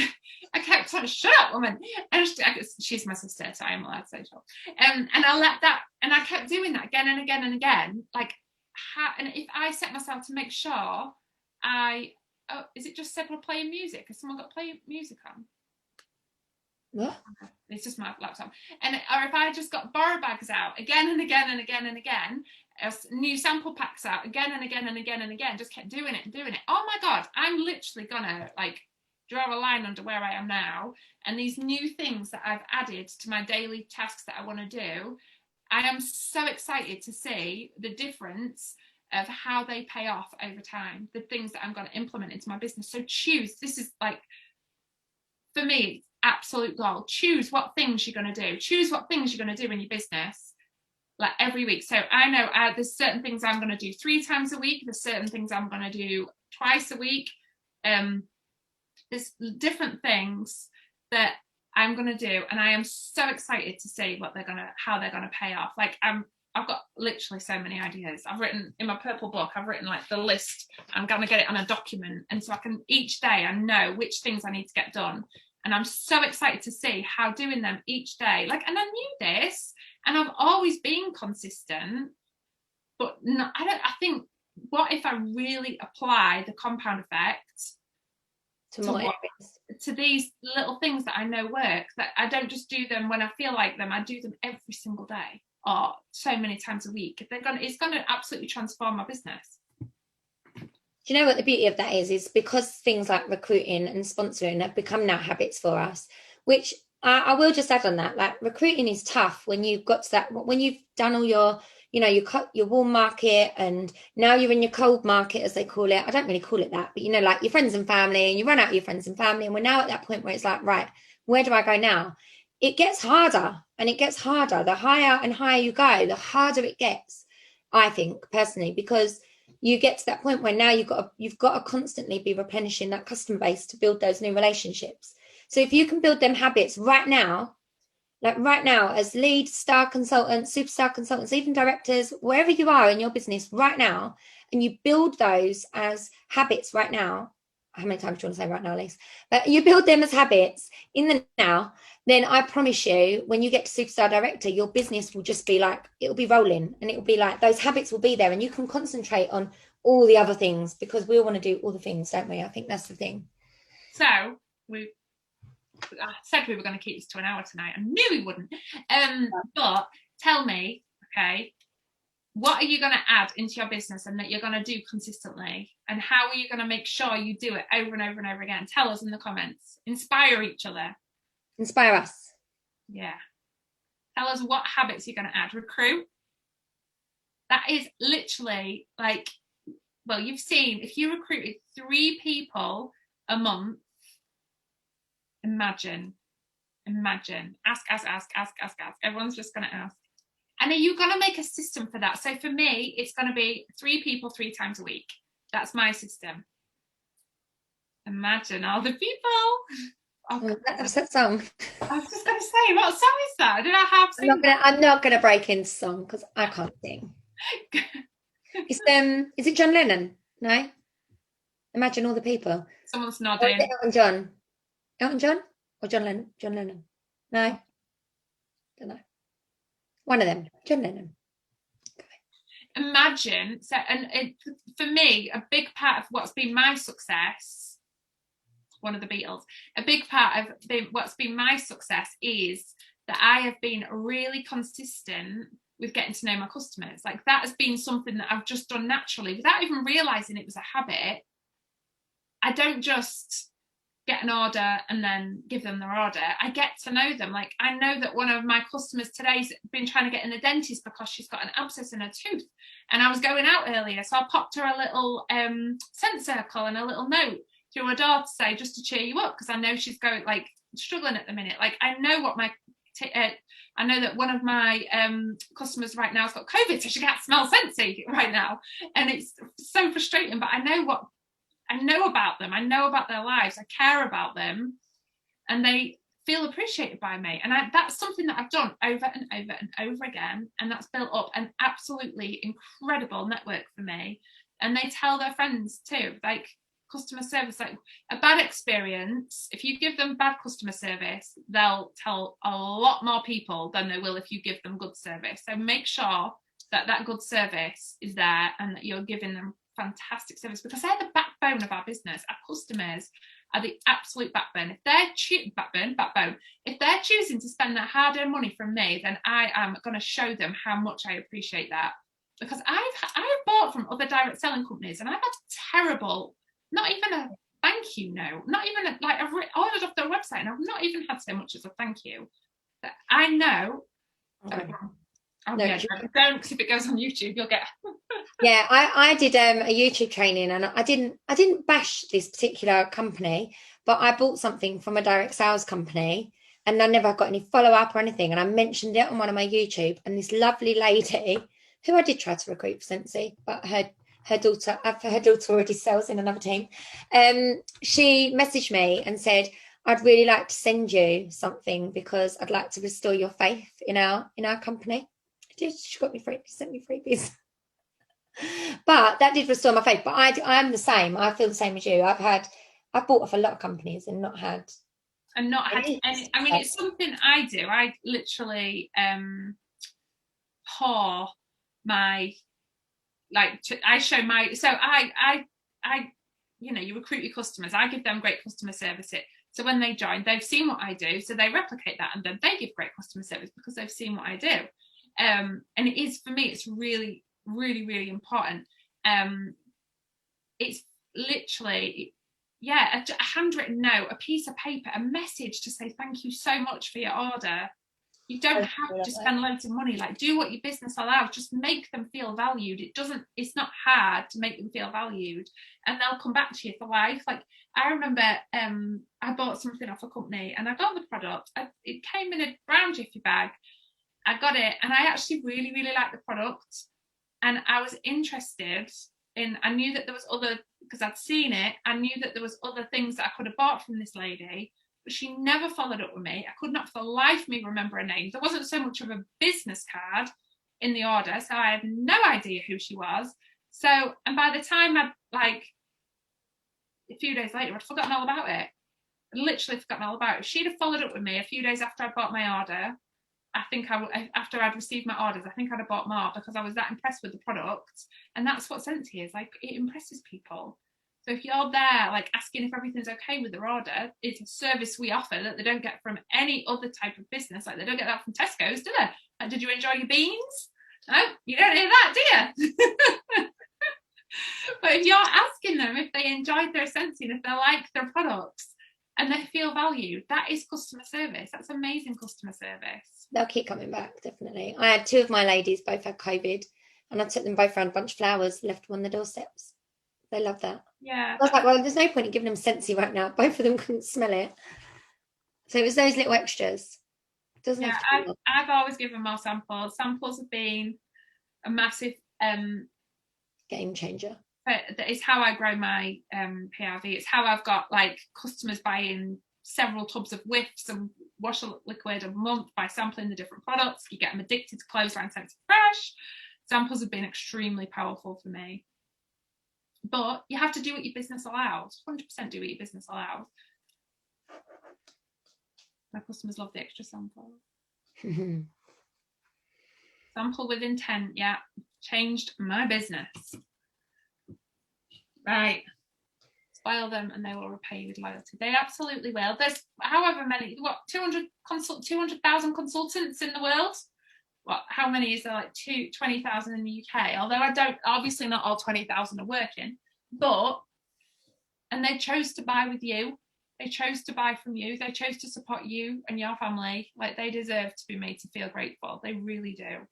kept saying, shut up, woman. And she's my sister, so I'm allowed to say so. And I let that, and I kept doing that again and again and again. And if I set myself to make sure is it just several playing music? Has someone got playing music on? What? It's just my laptop. Or if I just got borrow bags out again and again and again and again, new sample packs out again and again and again and again, just kept doing it and doing it. Oh my God, I'm literally gonna draw a line under where I am now, and these new things that I've added to my daily tasks that I want to do, I am so excited to see the difference of how they pay off over time, the things that I'm going to implement into my business. So this is for me, absolute goal. Choose what things you're going to do. Choose what things you're going to do in your business every week. So I know there's certain things I'm going to do 3 times a week. There's certain things I'm going to do twice a week. There's different things that I'm going to do, and I am so excited to see how they're going to pay off. I've got literally so many ideas. I've written in my purple book, I've written the list. I'm going to get it on a document, and so I can each day I know which things I need to get done, and I'm so excited to see how doing them each day. And I knew this, and I've always been consistent, but I think, what if I really apply the compound effect to these little things that I know work, that I don't just do them when I feel like them, I do them every single day or so many times a week. It's going to absolutely transform my business. Do you know what the beauty of that is because things like recruiting and sponsoring have become now habits for us, which I will just add on that, recruiting is tough when you've got to that, when you've done all your you cut your warm market, and now you're in your cold market, as they call it. I don't really call it that, but your friends and family, and you run out of your friends and family, and we're now at that point where it's right, where do I go now? It gets harder, and it gets harder. The higher and higher you go, the harder it gets, I think, personally, because you get to that point where now you've got to constantly be replenishing that customer base to build those new relationships. So if you can build them habits right now as lead, star consultants, superstar consultants, even directors, wherever you are in your business right now, and you build those as habits right now. How many times do you want to say right now, Lise? But you build them as habits in the now, then I promise you, when you get to superstar director, your business will just be it'll be rolling, and it'll be those habits will be there, and you can concentrate on all the other things, because we all want to do all the things, don't we? I think that's the thing. So I said we were going to keep this to an hour tonight. I knew we wouldn't. But tell me, okay, what are you going to add into your business and that you're going to do consistently? And how are you going to make sure you do it over and over and over again? Tell us in the comments. Inspire each other. Inspire us. Yeah. Tell us what habits you're going to add. Recruit. That is literally like, well, you've seen, if you recruited 3 people a month, imagine. Ask. Everyone's just going to ask. And are you going to make a system for that? So for me, it's going to be 3 people 3 times a week. That's my system. Imagine all the people. Oh, that's that song. I was just going to say, what song is that? Did I have? I'm not gonna break into song because I can't sing. Is it John Lennon? No. Imagine all the people. Someone's Or nodding. is it Elton John? Elton John or John Lennon? John Lennon. No. Don't know. One of them. John Lennon. Imagine. So, for me, a big part of what's been my success, one of the Beatles, a big part of what's been my success is that I have been really consistent with getting to know my customers. Like, that has been something that I've just done naturally without even realizing it was a habit. I don't just get an order and then give them their order. I get to know them. Like, I know that one of my customers today's been trying to get in the dentist because she's got an abscess in her tooth, and I was going out earlier, so I popped her a little scent circle and a little note through her door to say, just to cheer you up, because I know she's going, like, struggling at the minute. Like, I know what my I know that one of my customers right now has got COVID, so she can't smell Scentsy right now, and it's so frustrating. But I know about them. I know about their lives. I care about them, and they feel appreciated by me. And that's something that I've done over and over and over again, and that's built up an absolutely incredible network for me. And they tell their friends too. Like, customer service, like a bad experience, if you give them bad customer service, they'll tell a lot more people than they will if you give them good service. So make sure that good service is there and that you're giving them fantastic service, because they're the backbone of our business. Our customers are the absolute backbone. If they're choosing to spend their hard-earned money from me, then I am going to show them how much I appreciate that. Because I've bought from other direct selling companies, and I've had terrible, not even a thank you note, not even I've ordered off their website and I've not even had so much as a thank you. But I know. Okay. Oh, No, yeah, don't, because if it goes on YouTube, you'll get. Yeah, I did a YouTube training, and I didn't bash this particular company, but I bought something from a direct sales company, and I never got any follow up or anything. And I mentioned it on one of my YouTube, and this lovely lady, who I did try to recruit for Scentsy, but her daughter already sells in another team. She messaged me and said, "I'd really like to send you something because I'd like to restore your faith in our company." She sent me freebies. But that did restore my faith. But I'm the same. I feel the same as you. I've bought off a lot of companies and not had any. I mean, it's something I do. I literally pour my, I show my, so I you recruit your customers. I give them great customer service. So when they join, they've seen what I do, so they replicate that, and then they give great customer service because they've seen what I do. And it is, for me, it's really, really, really important. It's literally, a handwritten note, a piece of paper, a message to say thank you so much for your order. You don't have to spend loads of money. Like, do what your business allows. Just make them feel valued. It's not hard to make them feel valued, and they'll come back to you for life. Like, I remember I bought something off a company, and I got the product. It came in a brown jiffy bag. I got it, and I actually really, really liked the product, and I was interested in, I knew that there was other, because I'd seen it, I knew that there was other things that I could have bought from this lady, but she never followed up with me. I could not for the life of me remember her name. There wasn't so much of a business card in the order, so I had no idea who she was. So, and by the time a few days later, I'd forgotten all about it. I'd literally forgotten all about it. If she'd have followed up with me a few days after I bought my order, I think after I'd received my orders, I think I'd have bought more because I was that impressed with the product. And that's what Scentsy is, like, it impresses people. So if you're there, like, asking if everything's okay with their order, it's a service we offer that they don't get from any other type of business. Like, they don't get that from Tesco's, do they? Like, did you enjoy your beans? No, you don't hear that, do you? But if you're asking them if they enjoyed their Scentsy and if they like their products and they feel valued, that is customer service. That's amazing customer service. They'll keep coming back, definitely. I had two of my ladies, both had COVID, and I took them both around a bunch of flowers, left them on the doorsteps. They love that. Yeah. I was like, well, there's no point in giving them Scentsy right now. Both of them couldn't smell it. So it was those little extras. It doesn't Yeah, have to be I've always given more samples. Samples have been a massive game changer. that is how I grow my PRV. It's how I've got like customers buying several tubs of whiffs and wash liquid a month by sampling the different products. You get them addicted to Clothesline Scentsy Fresh. Samples have been extremely powerful for me. But you have to do what your business allows. 100% do what your business allows. My customers love the extra sample. Sample with intent, yeah. Changed my business. Right. Spoil them and they will repay you with loyalty. They absolutely will. There's however many, 200,000 consultants in the world. How many is there? Like 20,000 in the UK. Although obviously not all 20,000 are working, and they chose to buy with you. They chose to buy from you. They chose to support you and your family. Like, they deserve to be made to feel grateful. They really do.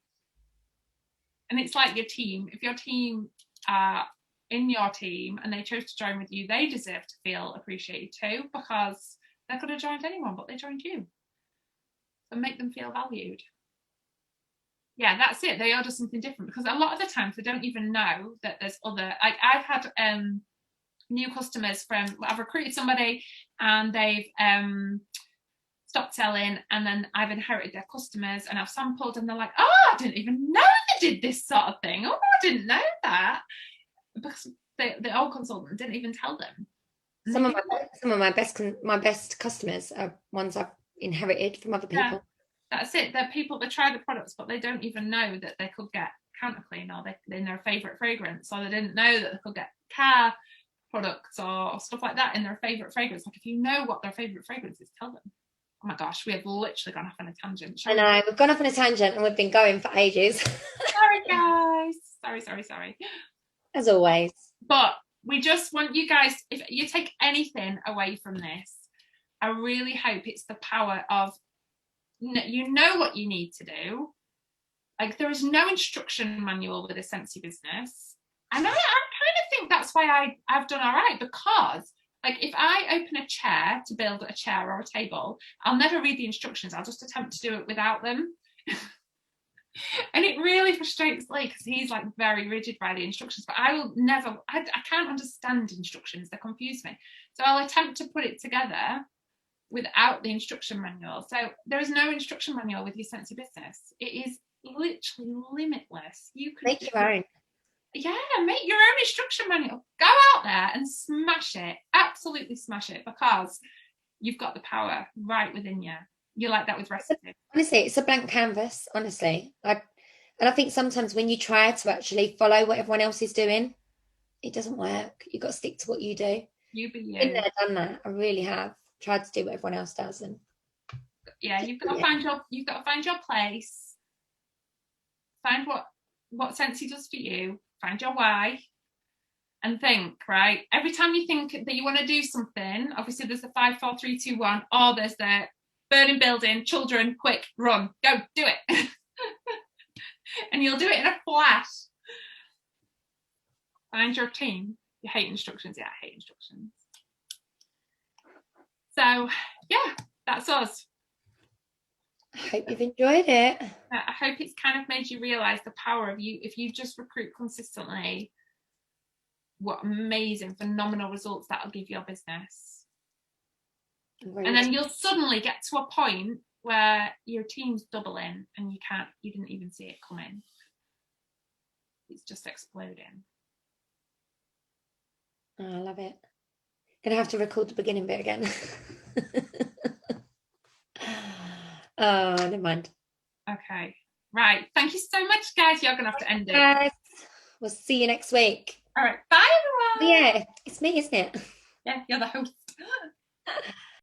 And it's like your team. If your team are in your team and they chose to join with you, they deserve to feel appreciated too, because they could have joined anyone, but they joined you. So make them feel valued. Yeah, that's it. They order something different because a lot of the times they don't even know that there's other. Like, I've had new customers I've recruited somebody and they've stopped selling, and then I've inherited their customers and I've sampled and they're like, oh, I didn't even know they did this sort of thing. Oh, I didn't know that, because the old consultant didn't even tell them. Some of my best customers are ones I've inherited from other people. Yeah, that's it. They're people that try the products, but they don't even know that they could get counterclean or in their favorite fragrance, or they didn't know that they could get car products or stuff like that in their favorite fragrance. Like, if you know what their favorite fragrance is, tell them. Oh my gosh, we have literally gone off on a tangent. I know, we've gone off on a tangent and we've been going for ages. Sorry, guys. Sorry. As always. But we just want you guys, if you take anything away from this, I really hope it's the power of, you know what you need to do. Like, there is no instruction manual with a Scentsy business. And I kind of think that's why I've done all right, because like, if I open a chair to build a chair or a table, I'll never read the instructions. I'll just attempt to do it without them. And it really frustrates Lee because he's like very rigid by the instructions, but I can't understand instructions. They confuse me. So I'll attempt to put it together without the instruction manual. So there is no instruction manual with your Scentsy business. It is literally limitless. You can make your own. Yeah, make your own instruction manual. Go out there and smash it. Absolutely smash it, because you've got the power right within you. You're like that with recipes. Honestly, it's a blank canvas, honestly. And I think sometimes when you try to actually follow what everyone else is doing, it doesn't work. You've got to stick to what you do. You be you. Been there, done that. I really have tried to do what everyone else does, and yeah, you've got to find your place. Find what Scentsy does for you. Find your why, and think, right? Every time you think that you want to do something, obviously there's the 5, 4, 3, 2, 1, or there's the burning building, children, quick, run, go, do it. And you'll do it in a flash. Find your team. You hate instructions. Yeah, I hate instructions. So, yeah, that's us. I hope you've enjoyed it. I hope it's kind of made you realise the power of you. If you just recruit consistently, what amazing, phenomenal results that'll give your business. And then you'll suddenly get to a point where your team's doubling and you didn't even see it coming. It's just exploding. Oh, I love it. Gonna have to record the beginning bit again. Oh, never mind. Okay. Right. Thank you so much, guys. You're going to have to end it. Guys, we'll see you next week. All right. Bye, everyone. Yeah, it's me, isn't it? Yeah, you're the host.